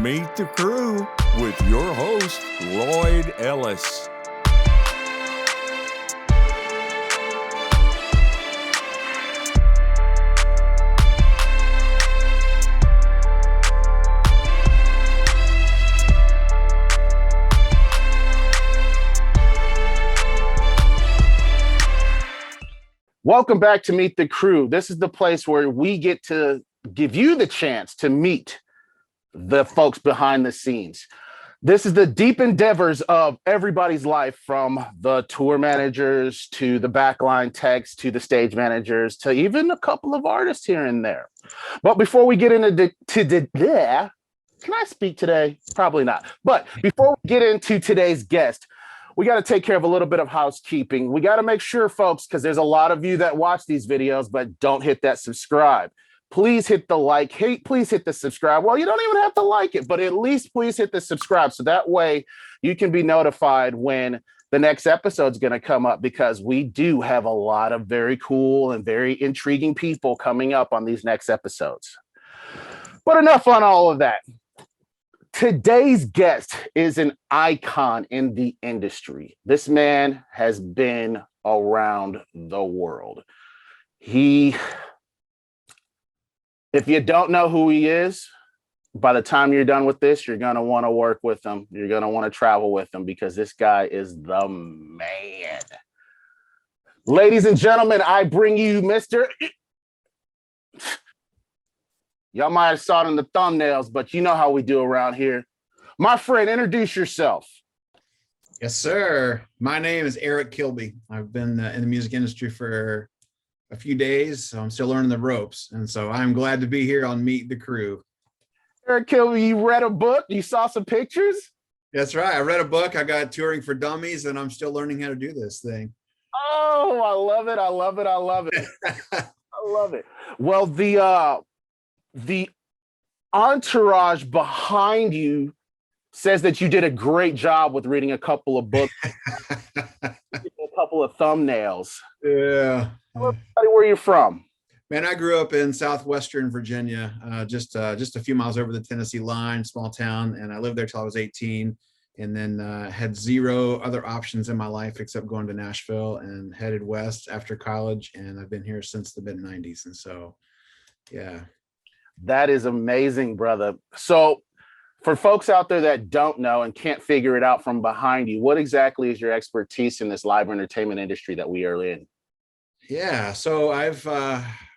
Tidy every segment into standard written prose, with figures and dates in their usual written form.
Meet the Crew with your host, Lloyd Ellis. Welcome back to Meet the Crew. This is the place where we get to give you the chance to meet the folks behind the scenes. This is the deep endeavors of everybody's life, from the tour managers to the backline techs to the stage managers to even a couple of artists here and there. But before we get into can I speak today? Probably not. But before we get into today's guest, we got to take care of a little bit of housekeeping. We got to make sure, folks, because there's a lot of you that watch these videos but don't hit that subscribe. Please hit the like. Hey, please hit the subscribe. Well, you don't even have to like it, but at least please hit the subscribe. So that way you can be notified when the next episode's going to come up, because we do have a lot of very cool and very intriguing people coming up on these next episodes. But enough on all of that. Today's guest is an icon in the industry. This man has been around the world. If you don't know who he is, by the time you're done with this, you're going to want to work with him. You're going to want to travel with him, because this guy is the man. Ladies and gentlemen, I bring you Mr. Y'all might have saw it in the thumbnails, but you know how we do around here. My friend, introduce yourself. Yes, sir. My name is EricSKilby. I've been in the music industry for a few days, so I'm still learning the ropes. And so I'm glad to be here on Meet the Crew. EricSKilby, you read a book? You saw some pictures? That's right. I read a book. I got Touring for Dummies, and I'm still learning how to do this thing. Oh, I love it. I love it. I love it. I love it. Well, the entourage behind you says that you did a great job with reading a couple of books, a couple of thumbnails. Yeah. Where are you from? Man, I grew up in southwestern Virginia, just a few miles over the Tennessee line, small town, and I lived there till I was 18, and then had zero other options in my life except going to Nashville, and headed west after college, and I've been here since the mid-90s, and so, yeah. That is amazing, brother. So for folks out there that don't know and can't figure it out from behind you, what exactly is your expertise in this live entertainment industry that we are in? Yeah, so I've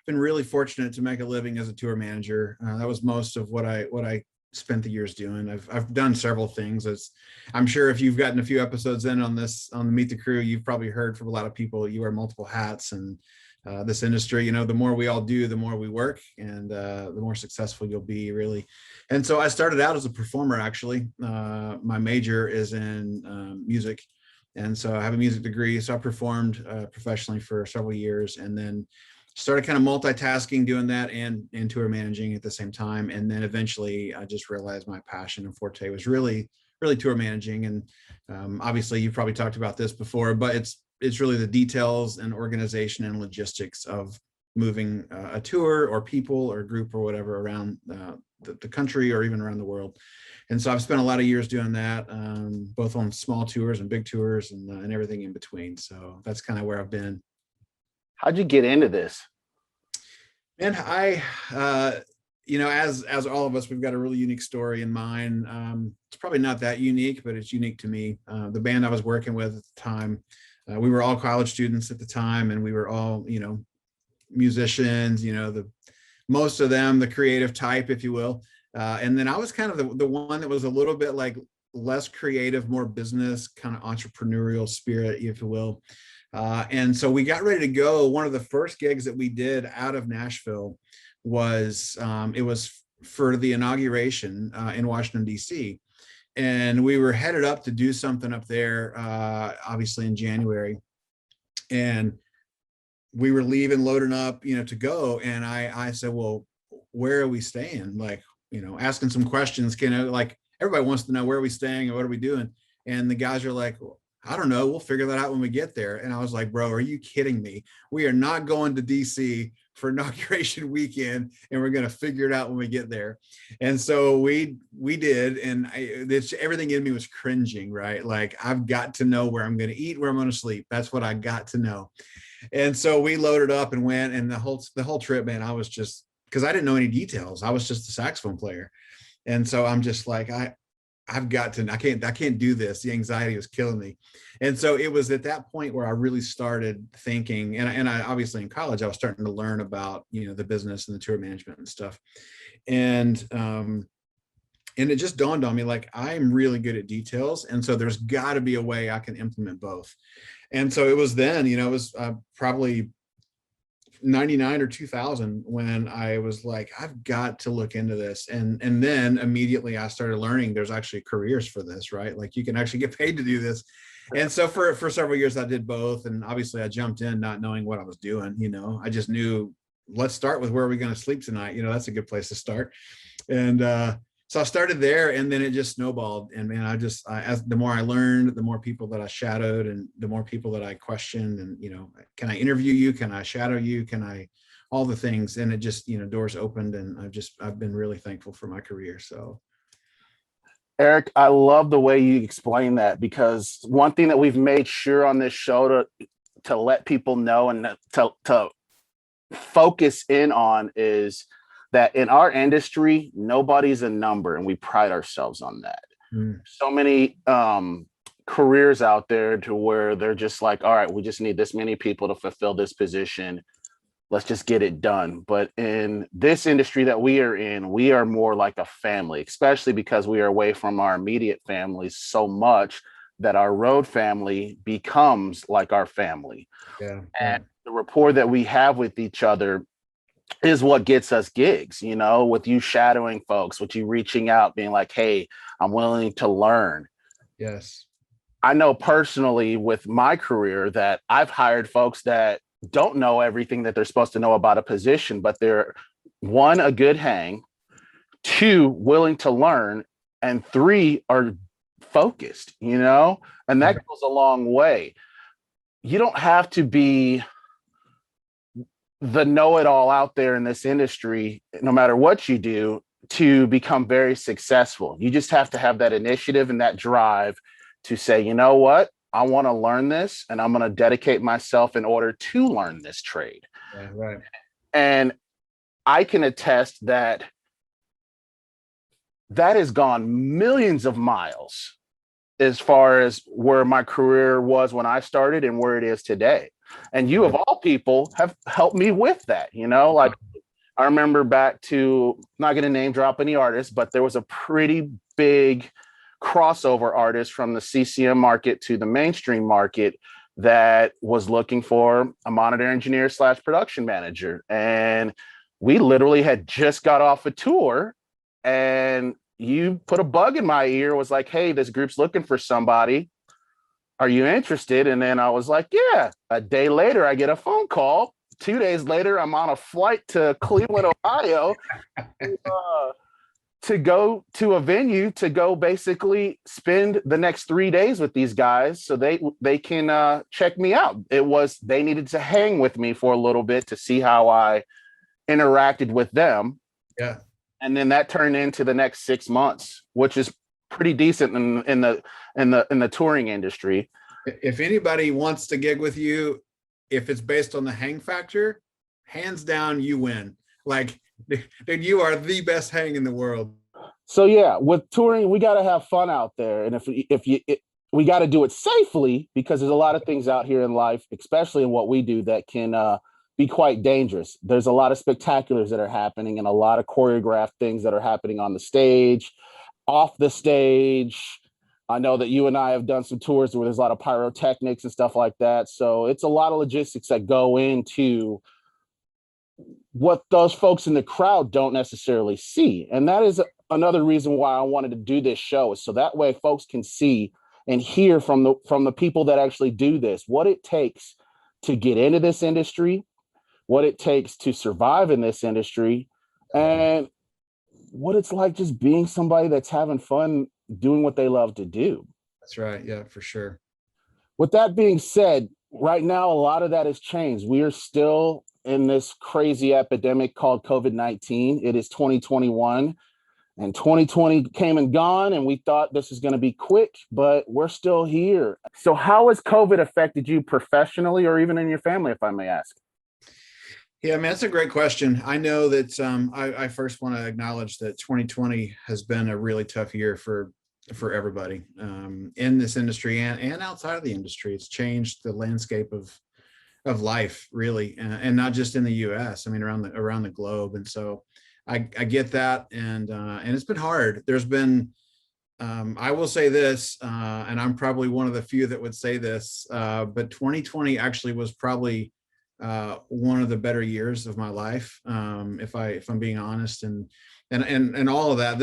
been really fortunate to make a living as a tour manager. That was most of what I spent the years doing. I've done several things. As I'm sure if you've gotten a few episodes in on the Meet the Crew, you've probably heard from a lot of people, you wear multiple hats, and this industry, the more we all do, the more we work, and the more successful you'll be, really. And so I started out as a performer, actually. My major is in music. And so I have a music degree. So I performed professionally for several years, and then started kind of multitasking, doing that and tour managing at the same time. And then eventually I just realized my passion and forte was really tour managing. And obviously you've probably talked about this before, but it's really the details and organization and logistics of moving a tour or people or group or whatever around the country or even around the world. And so I've spent a lot of years doing that, both on small tours and big tours and everything in between. So that's kind of where I've been. How'd you get into this? And I, as all of us, we've got a really unique story in mind. It's probably not that unique, but it's unique to me. The band I was working with at the time, we were all college students at the time, and we were all, musicians, most of them, the creative type, if you will. And then I was kind of the one that was a little bit like less creative, more business, kind of entrepreneurial spirit, if you will. And so we got ready to go. One of the first gigs that we did out of Nashville was, it was for the inauguration in Washington, D.C. And we were headed up to do something up there, obviously in January. And we were leaving, loading up, to go. And I said, well, where are we staying? Like, asking some questions, like everybody wants to know, where are we staying and what are we doing? And the guys are like, well, I don't know. We'll figure that out when we get there. And I was like, bro, are you kidding me? We are not going to DC for inauguration weekend, and we're going to figure it out when we get there. And so we did. And everything in me was cringing, right? Like, I've got to know where I'm going to eat, where I'm going to sleep. That's what I got to know. And so we loaded up and went, and the whole trip, man, I was just, because I didn't know any details. I was just a saxophone player. And so I'm just like, I've got to, I can't do this. The anxiety was killing me. And so it was at that point where I really started thinking, and I obviously in college, I was starting to learn about, the business and the tour management and stuff. And it just dawned on me, like, I'm really good at details. And so there's got to be a way I can implement both. And so it was then, it was probably 99 or 2000 when I was like, I've got to look into this. And then immediately I started learning there's actually careers for this, right? Like, you can actually get paid to do this. And so for several years I did both. And obviously I jumped in not knowing what I was doing. I just knew, let's start with where are we going to sleep tonight? That's a good place to start. And so I started there, and then it just snowballed. And man, as the more I learned, the more people that I shadowed, and the more people that I questioned, and, can I interview you? Can I shadow you? Can I, all the things. And it just, doors opened, and I've been really thankful for my career. So. Eric, I love the way you explain that, because one thing that we've made sure on this show to let people know and to focus in on is that in our industry, nobody's a number, and we pride ourselves on that. So many careers out there to where they're just like, all right, we just need this many people to fulfill this position. Let's just get it done. But in this industry that we are in, we are more like a family, especially because we are away from our immediate families so much that our road family becomes like our family. Yeah. And the rapport that we have with each other is what gets us gigs, with you shadowing folks, with you reaching out, being like, hey, I'm willing to learn. Yes. I know personally with my career that I've hired folks that don't know everything that they're supposed to know about a position, but they're, one, a good hang, two, willing to learn, and three, are focused, and that goes a long way. You don't have to be the know-it-all out there in this industry, no matter what you do, to become very successful. You just have to have that initiative and that drive to say, you know what, I want to learn this, and I'm going to dedicate myself in order to learn this trade. Yeah, right. And I can attest that has gone millions of miles as far as where my career was when I started and where it is today. And you, of all people, have helped me with that. Like, I remember back to, not going to name drop any artists, but there was a pretty big crossover artist from the CCM market to the mainstream market that was looking for a monitor engineer / production manager. And we literally had just got off a tour, and you put a bug in my ear, was like, hey, this group's looking for somebody. Are you interested? And then I was like, yeah. A day later, I get a phone call. 2 days later, I'm on a flight to Cleveland, Ohio, to go to a venue to go basically spend the next 3 days with these guys so they can check me out. They needed to hang with me for a little bit to see how I interacted with them. Yeah. And then that turned into the next 6 months, which is pretty decent in the touring industry. If anybody wants to gig with you, if it's based on the hang factor, hands down, you win. Like, dude, you are the best hang in the world. So yeah, with touring, we got to have fun out there, and we got to do it safely, because there's a lot of things out here in life, especially in what we do, that can be quite dangerous. There's a lot of spectaculars that are happening, and a lot of choreographed things that are happening on the stage, off the stage. I know that you and I have done some tours where there's a lot of pyrotechnics and stuff like that. So it's a lot of logistics that go into what those folks in the crowd don't necessarily see. And that is another reason why I wanted to do this show, is so that way folks can see and hear from the people that actually do this, what it takes to get into this industry, what it takes to survive in this industry, and what it's like just being somebody that's having fun doing what they love to do. That's right. Yeah, for sure. With that being said, right now, a lot of that has changed. We are still in this crazy epidemic called COVID-19. It is 2021, and 2020 came and gone, and we thought this is going to be quick, but we're still here. So how has COVID affected you professionally or even in your family, if I may ask? Yeah, man, that's a great question. I know that I first want to acknowledge that 2020 has been a really tough year for everybody in this industry and outside of the industry. It's changed the landscape of life, really, and not just in the U.S. I mean, around the globe. And so I get that, and it's been hard. There's been I will say this, and I'm probably one of the few that would say this, but 2020 actually was probably one of the better years of my life, if I'm being honest, and all of that.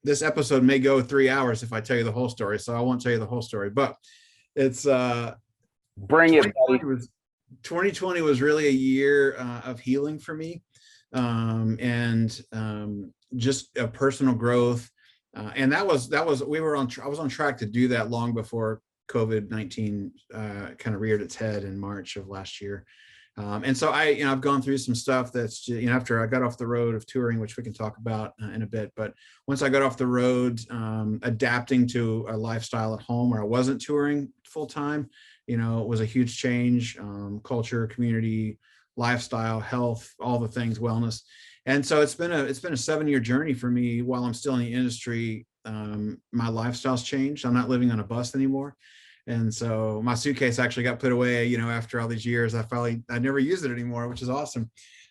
This episode may go 3 hours if I tell you the whole story, so I won't tell you the whole story. But it's Bring it, buddy. 2020 was really a year of healing for me, and just a personal growth, and that was I was on track to do that long before COVID-19 kind of reared its head in March of last year. And so I've gone through some stuff that's, after I got off the road of touring, which we can talk about in a bit. But once I got off the road, adapting to a lifestyle at home where I wasn't touring full time, it was a huge change, culture, community, lifestyle, health, all the things, wellness. And so it's been a 7-year journey for me while I'm still in the industry. My lifestyle's changed. I'm not living on a bus anymore. And so my suitcase actually got put away, after all these years. I never used it anymore, which is awesome.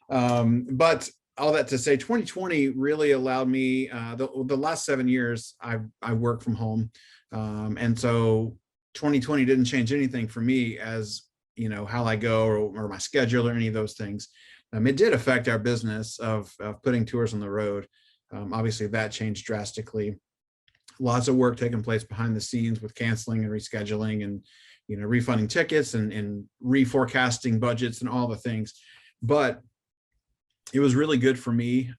But all that to say, 2020 really allowed me, the last 7 years, I work from home. And so 2020 didn't change anything for me as, how I go or my schedule or any of those things. It did affect our business of putting tours on the road. Obviously that changed drastically. Lots of work taking place behind the scenes with canceling and rescheduling and, refunding tickets and reforecasting budgets and all the things. But it was really good for me,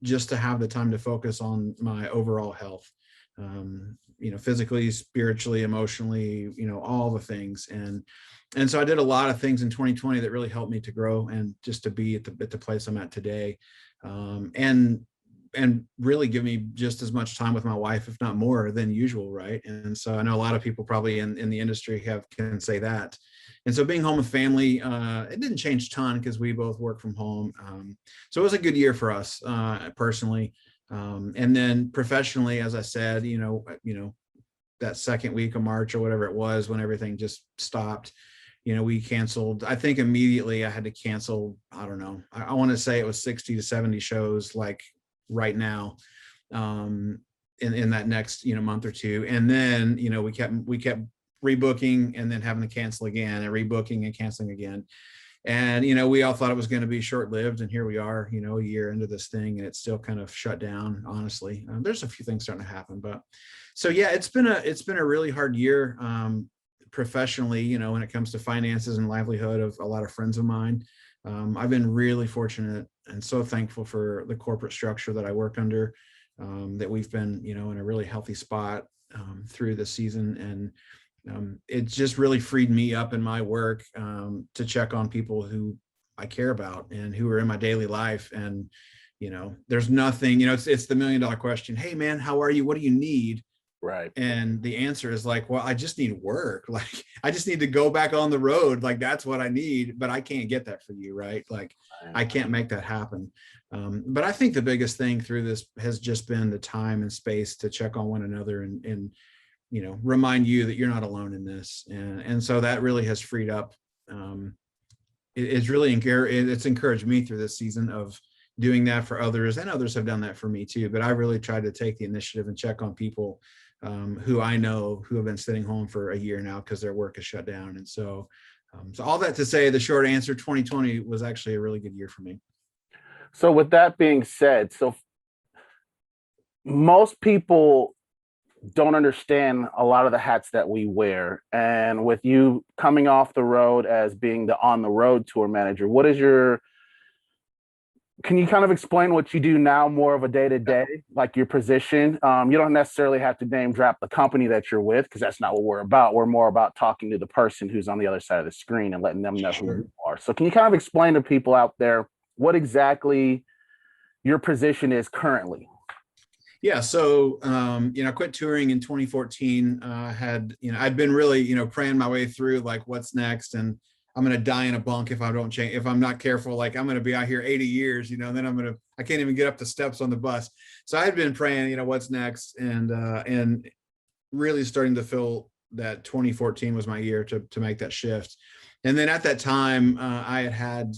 just to have the time to focus on my overall health, physically, spiritually, emotionally, all the things. And so I did a lot of things in 2020 that really helped me to grow and just to be at the place I'm at today. And really give me just as much time with my wife, if not more than usual, right? And so I know a lot of people probably in the industry can say that. And so being home with family, it didn't change a ton because we both work from home. So it was a good year for us personally. And then professionally, as I said, that second week of March or whatever it was when everything just stopped, we canceled. I think immediately I had to cancel, I don't know, I want to say it was 60 to 70 shows, like right now, in that next month or two. And then we kept rebooking and then having to cancel again and rebooking and canceling again. And we all thought it was going to be short-lived, and here we are, a year into this thing, and it's still kind of shut down, honestly. There's a few things starting to happen, but so yeah, it's been a really hard year professionally, when it comes to finances and livelihood of a lot of friends of mine. I've been really fortunate and so thankful for the corporate structure that I work under, that we've been, in a really healthy spot through the season. And it just really freed me up in my work to check on people who I care about and who are in my daily life. And, there's nothing, it's the $1 million question. Hey man, how are you? What do you need? Right. And the answer is like, well, I just need work. Like, I just need to go back on the road. Like, that's what I need, but I can't get that for you. Right. Like, I can't make that happen. But I think the biggest thing through this has just been the time and space to check on one another and remind you that you're not alone in this. And so that really has freed up. It's really encouraged me through this season of doing that for others, and others have done that for me too. But I really tried to take the initiative and check on people who I know who have been sitting home for a year now because their work is shut down. And so all that to say, the short answer, 2020 was actually a really good year for me. So with that being said, so most people don't understand a lot of the hats that we wear. And with you coming off the road as being the on the road tour manager, what is your Can you kind of explain what you do now, more of a day to day, like your position? You don't necessarily have to name drop the company that you're with, because that's not what we're about. We're more about talking to the person who's on the other side of the screen and letting them know who you are. So, can you kind of explain to people out there what exactly your position is currently? Yeah, so I quit touring in 2014. I'd been really, praying my way through like what's next, and I'm gonna die in a bunk if I don't change. If I'm not careful, like I'm gonna be out here 80 years, and then I can't even get up the steps on the bus. So I had been praying, what's next, and really starting to feel that 2014 was my year to make that shift. And then at that time, I had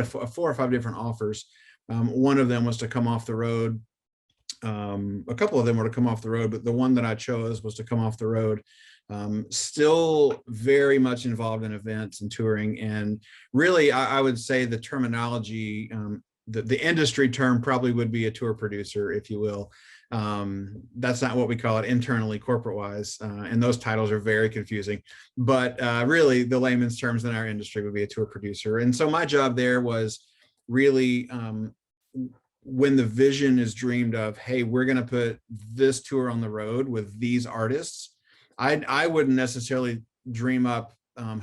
four or five different offers. One of them was to come off the road. A couple of them were to come off the road, but the one that I chose was to come off the road. Still very much involved in events and touring. And really, I would say the terminology, the industry term probably would be a tour producer, if you will. That's not what we call it internally, corporate wise. And those titles are very confusing, but really the layman's terms in our industry would be a tour producer. And so my job there was really, when the vision is dreamed of, hey, we're going to put this tour on the road with these artists, I wouldn't necessarily dream up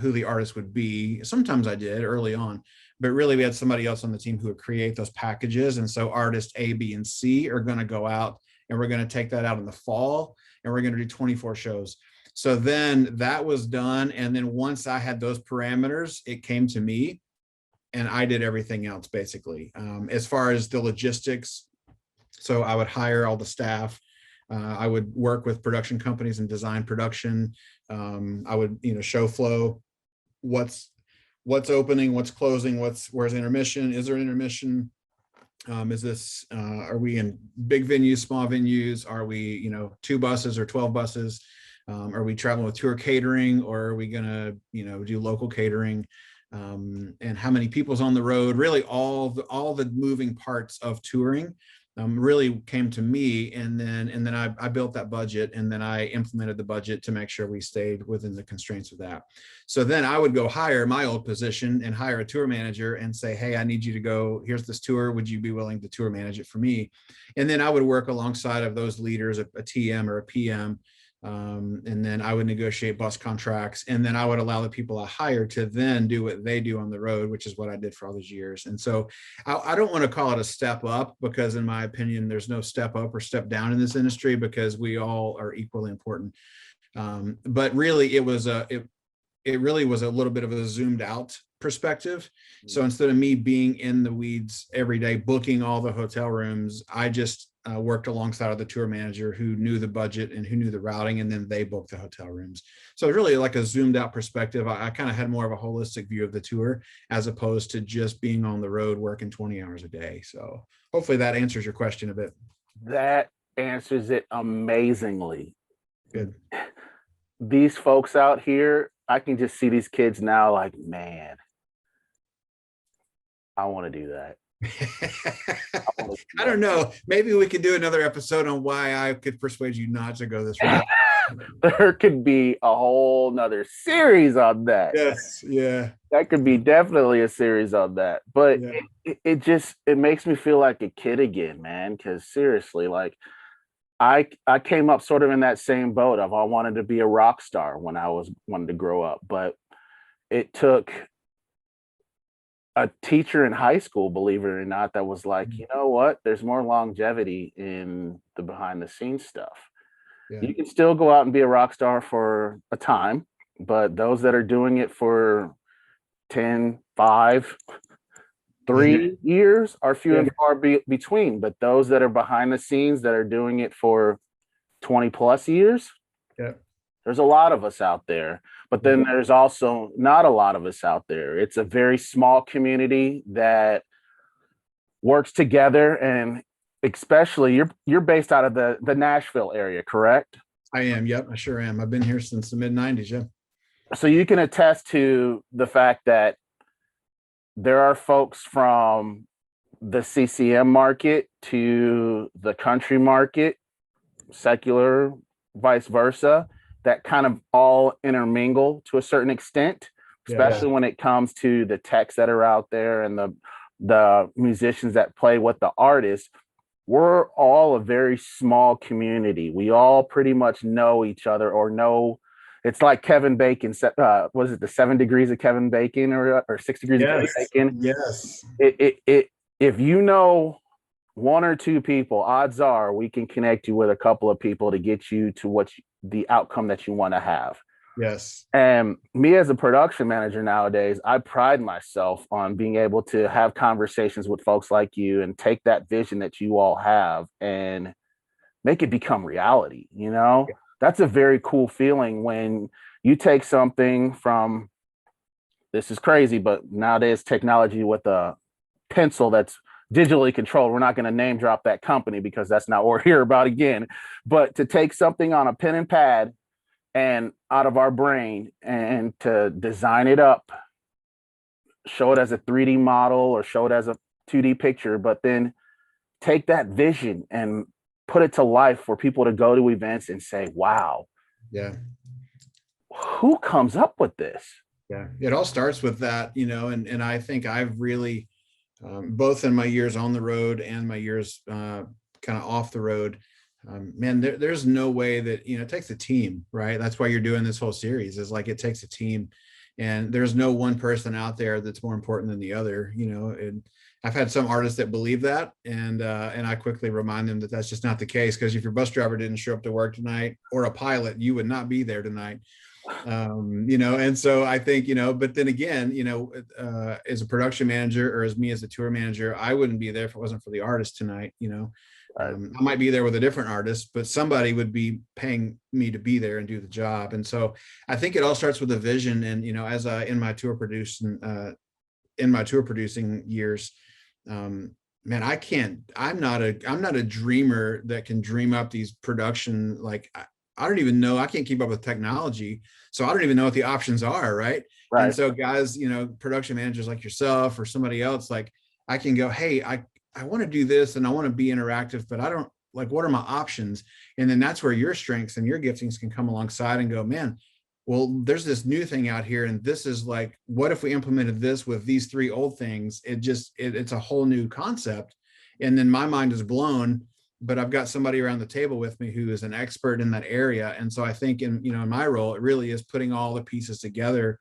who the artist would be. Sometimes I did early on, but really we had somebody else on the team who would create those packages. And so artists A, B, and C are going to go out, and we're going to take that out in the fall, and we're going to do 24 shows. So then that was done. And then once I had those parameters, it came to me, and I did everything else basically. As far as the logistics, so I would hire all the staff. I would work with production companies and design production. I would, show flow, what's opening, what's closing, where's intermission, is there intermission? Are we in big venues, small venues? Are we, 2 buses or 12 buses? Are we traveling with tour catering, or are we gonna, do local catering? And how many people's on the road? Really, all the moving parts of touring really came to me, and then I built that budget, and then I implemented the budget to make sure we stayed within the constraints of that. So then I would go hire my old position and hire a tour manager and say, hey, I need you to go, here's this tour, would you be willing to tour manage it for me? And then I would work alongside of those leaders, a TM or a PM. And then I would negotiate bus contracts, and then I would allow the people I hire to then do what they do on the road, which is what I did for all those years. And so I don't want to call it a step up, because in my opinion, there's no step up or step down in this industry, because we all are equally important. But really it really was a little bit of a zoomed out perspective. So instead of me being in the weeds every day, booking all the hotel rooms, I just worked alongside of the tour manager who knew the budget and who knew the routing, and then they booked the hotel rooms. So really like a zoomed out perspective. I kind of had more of a holistic view of the tour, as opposed to just being on the road working 20 hours a day. So hopefully that answers your question a bit. That answers it amazingly. Good. These folks out here, I can just see these kids now like, man, I want to do that. I don't know. Maybe we could do another episode on why I could persuade you not to go this route. There could be a whole nother series on that. Yes. Yeah. That could be definitely a series on that. But yeah, it makes me feel like a kid again, man. Because seriously, like I came up sort of in that same boat of I wanted to be a rock star when I wanted to grow up, but it took a teacher in high school, believe it or not, that was like, you know what? There's more longevity in the behind the scenes stuff. Yeah. You can still go out and be a rock star for a time, but those that are doing it for 10, 5, 3 years are few and far between. But those that are behind the scenes that are doing it for 20 plus years, there's a lot of us out there. But then there's also not a lot of us out there. It's a very small community that works together, and especially you're based out of the Nashville area, correct? I am. Yep, I sure am. I've been here since the mid 90s. Yeah. So you can attest to the fact that there are folks from the CCM market to the country market, secular, vice versa, that kind of all intermingle to a certain extent, especially when it comes to the techs that are out there and the the musicians that play with the artists, we're all a very small community. We all pretty much know each other or know. It's like Kevin Bacon. Was it the 7 degrees of Kevin Bacon or 6 degrees of Kevin Bacon? Yes. If you know one or two people, odds are we can connect you with a couple of people to get you to the outcome that you want to have. Yes. And me as a production manager nowadays, I pride myself on being able to have conversations with folks like you and take that vision that you all have and make it become reality. That's a very cool feeling when you take something from, this is crazy, but nowadays technology with a pencil that's digitally controlled. We're not going to name drop that company because that's not what we're here about again. But to take something on a pen and pad and out of our brain and to design it up, show it as a 3D model or show it as a 2D picture, but then take that vision and put it to life for people to go to events and say, wow, yeah, who comes up with this? Yeah, it all starts with that, and I think I've really, both in my years on the road and my years kind of off the road, man, there's no way that, it takes a team, right? That's why you're doing this whole series, is like, it takes a team, and there's no one person out there that's more important than the other, and I've had some artists that believe that, and I quickly remind them that that's just not the case, because if your bus driver didn't show up to work tonight, or a pilot, you would not be there tonight. And so I think, but then again, as a production manager, or as me as a tour manager, I wouldn't be there if it wasn't for the artist tonight. I might be there with a different artist, but somebody would be paying me to be there and do the job. And so I think it all starts with a vision. And, as in my tour producing years, man, I'm not a dreamer that can dream up these production, like, I don't even know, I can't keep up with technology. So I don't even know what the options are. Right. And so guys, production managers like yourself or somebody else, like, I can go, hey, I want to do this and I want to be interactive, but I don't, like, what are my options? And then that's where your strengths and your giftings can come alongside and go, man, well, there's this new thing out here. And this is like, what if we implemented this with these 3 old things? It's a whole new concept. And then my mind is blown, but I've got somebody around the table with me who is an expert in that area. And so I think in my role, it really is putting all the pieces together,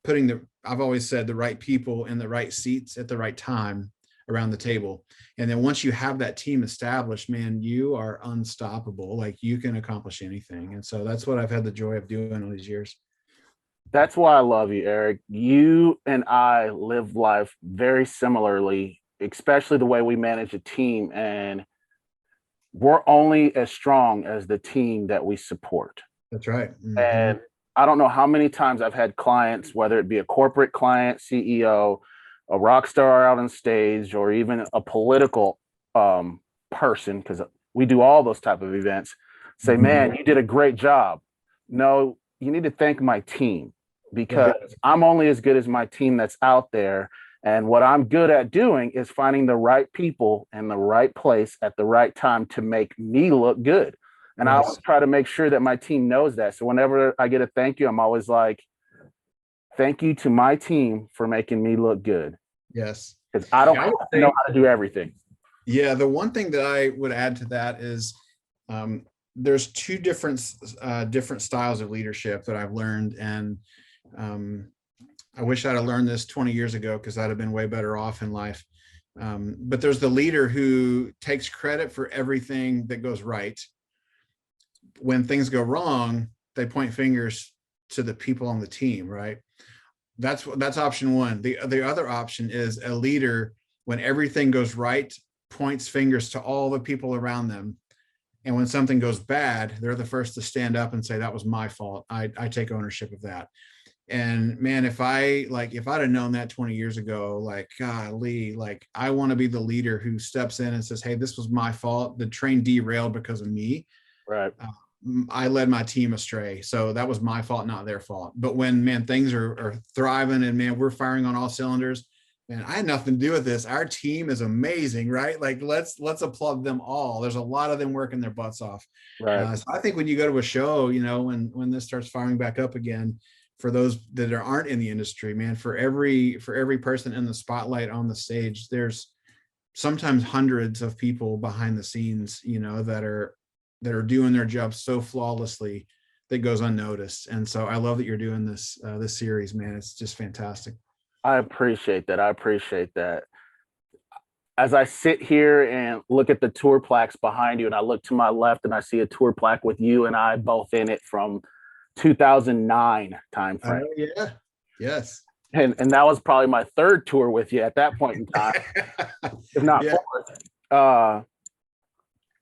I've always said, the right people in the right seats at the right time around the table. And then once you have that team established, man, you are unstoppable. Like, you can accomplish anything. And so that's what I've had the joy of doing all these years. That's why I love you, Eric. You and I live life very similarly, especially the way we manage a team. And we're only as strong as the team that we support. That's right. Mm-hmm. And I don't know how many times I've had clients, whether it be a corporate client, CEO, a rock star out on stage, or even a political person, because we do all those type of events, say, man, you did a great job. No, you need to thank my team, because I'm only as good as my team that's out there. And what I'm good at doing is finding the right people in the right place at the right time to make me look good. And I always try to make sure that my team knows that. So whenever I get a thank you, I'm always like, thank you to my team for making me look good. Yes. Because I don't know how to do everything. Yeah. The one thing that I would add to that is there's 2 different styles of leadership that I've learned. And I wish I'd have learned this 20 years ago, because I'd have been way better off in life. But there's the leader who takes credit for everything that goes right. When things go wrong, they point fingers to the people on the team, right? That's option one. The other option is a leader, when everything goes right, points fingers to all the people around them. And when something goes bad, they're the first to stand up and say, that was my fault. I take ownership of that. And man, if I'd have known that 20 years ago, like, golly, like, I want to be the leader who steps in and says, hey, this was my fault. The train derailed because of me. Right. I led my team astray. So that was my fault, not their fault. But when, man, things are thriving and, man, we're firing on all cylinders, man, I had nothing to do with this. Our team is amazing, right? Like, let's applaud them all. There's a lot of them working their butts off. Right. So I think when you go to a show, when this starts firing back up again, for those that aren't in the industry, man, for every person in the spotlight on the stage, there's sometimes hundreds of people behind the scenes, you know, that are doing their job so flawlessly that goes unnoticed. And so I love that you're doing this series, man. It's just fantastic. I appreciate that. I appreciate that. As I sit here and look at the tour plaques behind you, and I look to my left and I see a tour plaque with you and I both in it from 2009 time frame. Yeah. Yes. And that was probably my third tour with you at that point in time, if not fourth.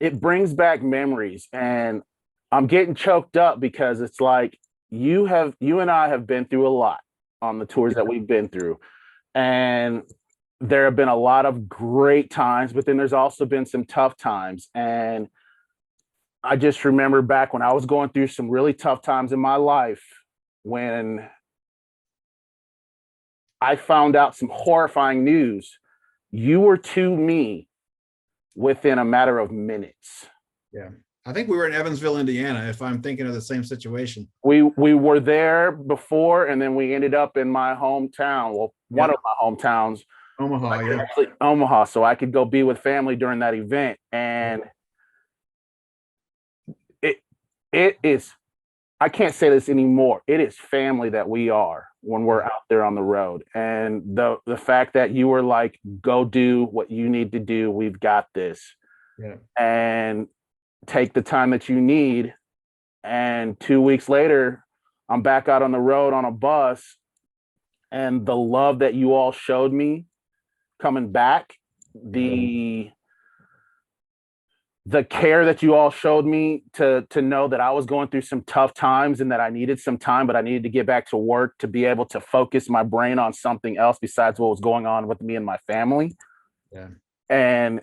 It brings back memories, and I'm getting choked up because it's like you and I have been through a lot on the tours that we've been through, and there have been a lot of great times, but then there's also been some tough times. And I just remember back when I was going through some really tough times in my life, when I found out some horrifying news, you were to me within a matter of minutes. Yeah. I think we were in Evansville, Indiana, if I'm thinking of the same situation. We were there before, and then we ended up in my hometown. Well, one of my hometowns, Omaha, yeah. Actually, Omaha, so I could go be with family during that event. And it is, I can't say this anymore, it is family that we are when we're out there on the road. And the fact that you were like, go do what you need to do, we've got this. Yeah. And take the time that you need. And 2 weeks later, I'm back out on the road on a bus, and the love that you all showed me coming back, the care that you all showed me to know that I was going through some tough times and that I needed some time, but I needed to get back to work to be able to focus my brain on something else besides what was going on with me and my family. Yeah. And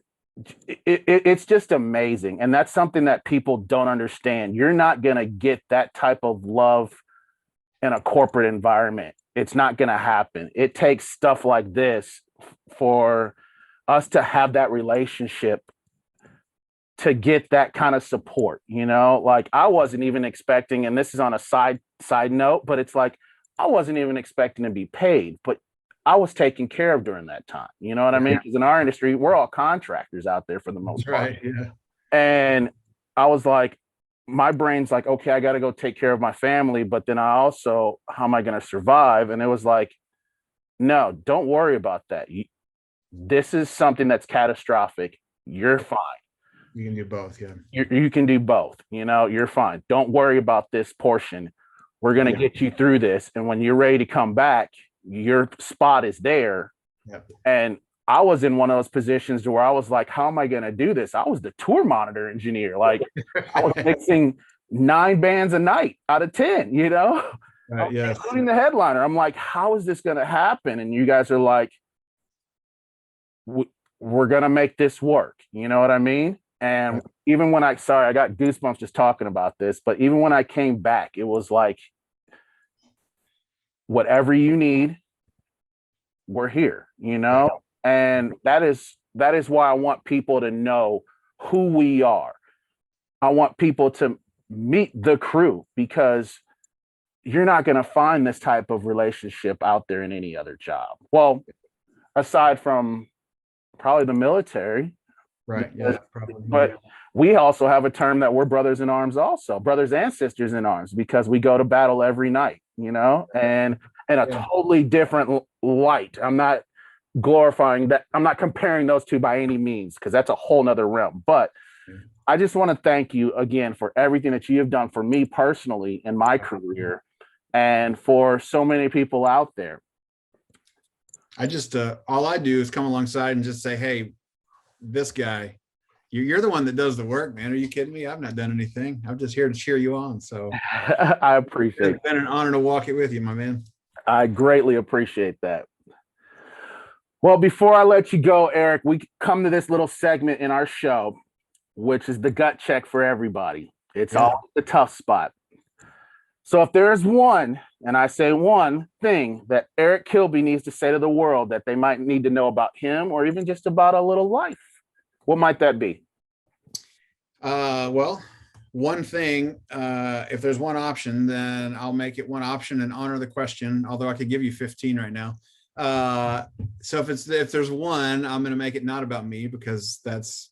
it's just amazing. And that's something that people don't understand. You're not going to get that type of love in a corporate environment. It's not going to happen. It takes stuff like this for us to have that relationship, to get that kind of support, you know. Like, I wasn't even expecting, and this is on a side note, but it's like, I wasn't even expecting to be paid, but I was taken care of during that time. You know what I mean? Because in our industry, we're all contractors out there for the most part. Right. Yeah. And I was like, my brain's like, okay, I got to go take care of my family, but then I also, how am I going to survive? And it was like, no, don't worry about that. This is something that's catastrophic. You're fine. You can do both. Yeah. You can do both. You know, you're fine. Don't worry about this portion. We're going to get you through this. And when you're ready to come back, your spot is there. Yep. And I was in one of those positions where I was like, how am I going to do this? I was the tour monitor engineer. Like, I was mixing 9 bands a night out of 10, you know, Yes. including the headliner. I'm like, how is this going to happen? And you guys are like, we're going to make this work. You know what I mean? And even when I got goosebumps just talking about this, but even when I came back, it was like, whatever you need, we're here, you know? And that is why I want people to know who we are. I want people to meet the crew, because you're not going to find this type of relationship out there in any other job. Well, aside from probably the military. Right. Yeah. Probably. But we also have a term that we're brothers in arms also, brothers and sisters in arms, because we go to battle every night, you know, and in a totally different light. I'm not glorifying that. I'm not comparing those two by any means, because that's a whole nother realm. But I just want to thank you again for everything that you have done for me personally in my career, and for so many people out there. I just, all I do is come alongside and just say, hey, this guy, you're the one that does the work, man. Are you kidding me? I've not done anything. I'm just here to cheer you on. So I appreciate it. It's been an honor to walk it with you, my man. I greatly appreciate that. Well, before I let you go, Eric, we come to this little segment in our show, which is the gut check for everybody. It's all the tough spot. So if there is one, and I say one thing that EricSKilby needs to say to the world that they might need to know about him, or even just about a little life, what might that be? Well, one thing, if there's one option, then I'll make it one option and honor the question, although I could give you 15 right now. So if there's one, I'm going to make it not about me, because that's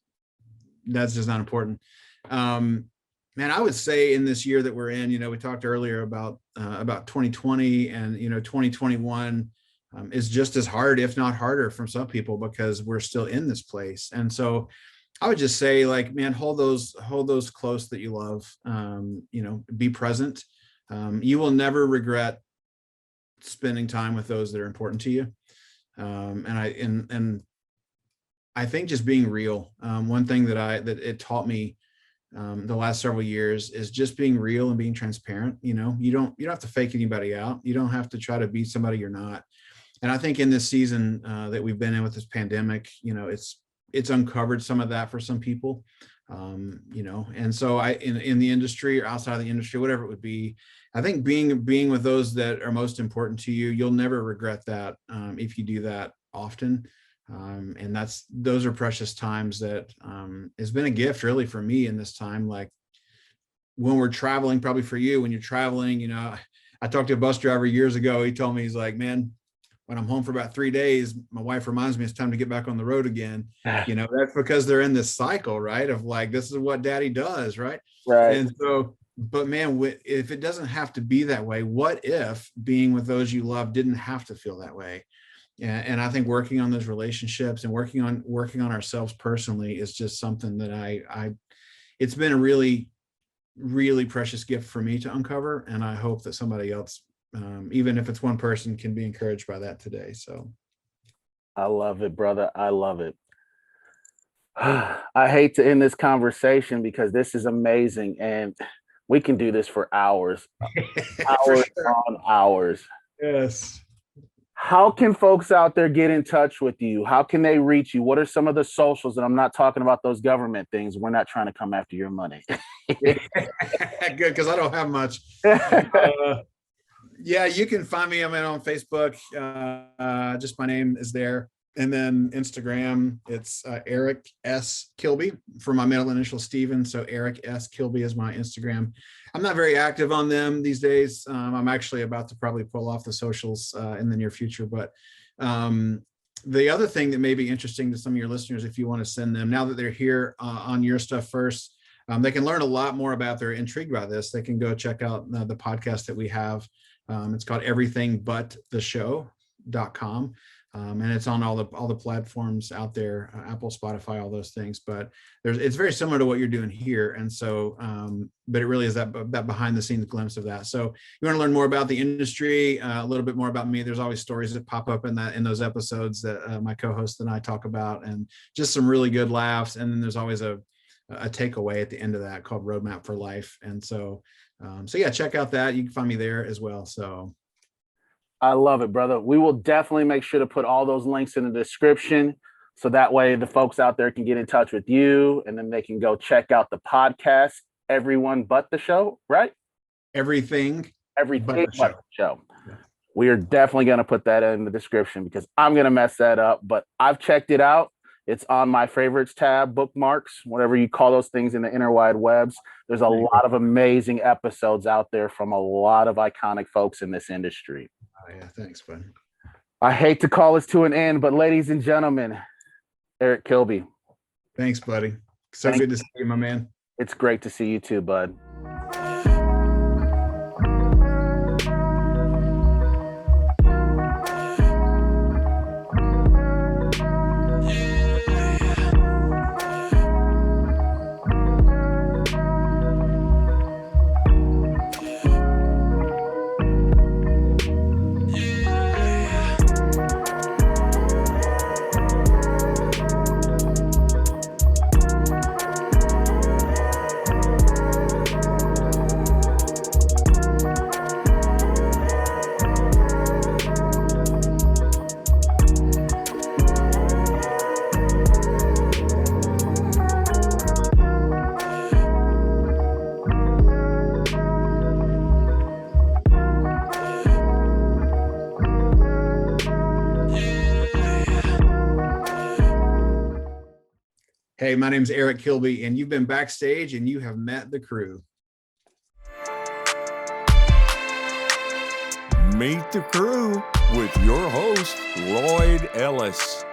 just not important. Man, I would say in this year that we're in, we talked earlier about 2020, and 2021 is just as hard, if not harder, from some people, because we're still in this place. And so I would just say, like, man, hold those close that you love. Be present. You will never regret spending time with those that are important to you. And I think just being real. One thing that it taught me the last several years is just being real and being transparent. You don't have to fake anybody out. You don't have to try to be somebody you're not. And I think in this season that we've been in with this pandemic, it's uncovered some of that for some people, and so in the industry or outside of the industry, whatever it would be, I think being with those that are most important to you, you'll never regret that if you do that often. And those are precious times that has been a gift really for me in this time. Like when we're traveling, probably for you, when you're traveling, I talked to a bus driver years ago. He told me, he's like, man, when I'm home for about 3 days, my wife reminds me it's time to get back on the road again. That's because they're in this cycle, right? Of like, this is what daddy does, right? Right. And so, but man, if it doesn't have to be that way, what if being with those you love didn't have to feel that way? And I think working on those relationships and working on ourselves personally is just something that it's been a really, really precious gift for me to uncover. And I hope that somebody else, even if it's one person, can be encouraged by that today. So I love it, brother. I love it. I hate to end this conversation because this is amazing, and we can do this for hours, hours on hours. Yes. How can folks out there get in touch with you? How can they reach you? What are some of the socials? And I'm not talking about those government things. We're not trying to come after your money. Good, because I don't have much. Yeah, you can find me. I'm on Facebook. Just my name is there. And then Instagram, it's EricSKilby for my middle initial, Steven. So EricSKilby is my Instagram. I'm not very active on them these days. I'm actually about to probably pull off the socials in the near future. But the other thing that may be interesting to some of your listeners, if you want to send them, now that they're here on your stuff first, they can learn a lot more about, they're intrigued by this. They can go check out the podcast that we have. It's called everythingbuttheshow.com. And it's on all the platforms out there, Apple, Spotify, all those things. But it's very similar to what you're doing here. And so, but it really is that behind the scenes glimpse of that. So you want to learn more about the industry, a little bit more about me. There's always stories that pop up in those episodes that my co-host and I talk about, and just some really good laughs. And then there's always a takeaway at the end of that called Roadmap for Life. And so, yeah, check out that. You can find me there as well. So I love it, brother. We will definitely make sure to put all those links in the description, so that way the folks out there can get in touch with you, and then they can go check out the podcast, Everyone But the Show, right? Everything but the show. Yeah. We are definitely going to put that in the description because I'm going to mess that up, but I've checked it out. It's on my favorites tab, bookmarks, whatever you call those things in the interwide webs. There's a lot of amazing episodes out there from a lot of iconic folks in this industry. Oh, yeah. Thanks, bud. I hate to call this to an end, but ladies and gentlemen, EricSKilby. Thanks, buddy. So good to see you, my man. It's great to see you too, bud. Hey, my name's EricSKilby, and you've been backstage and you have met the crew. Meet the Crew with your host, Lloyd Ellis.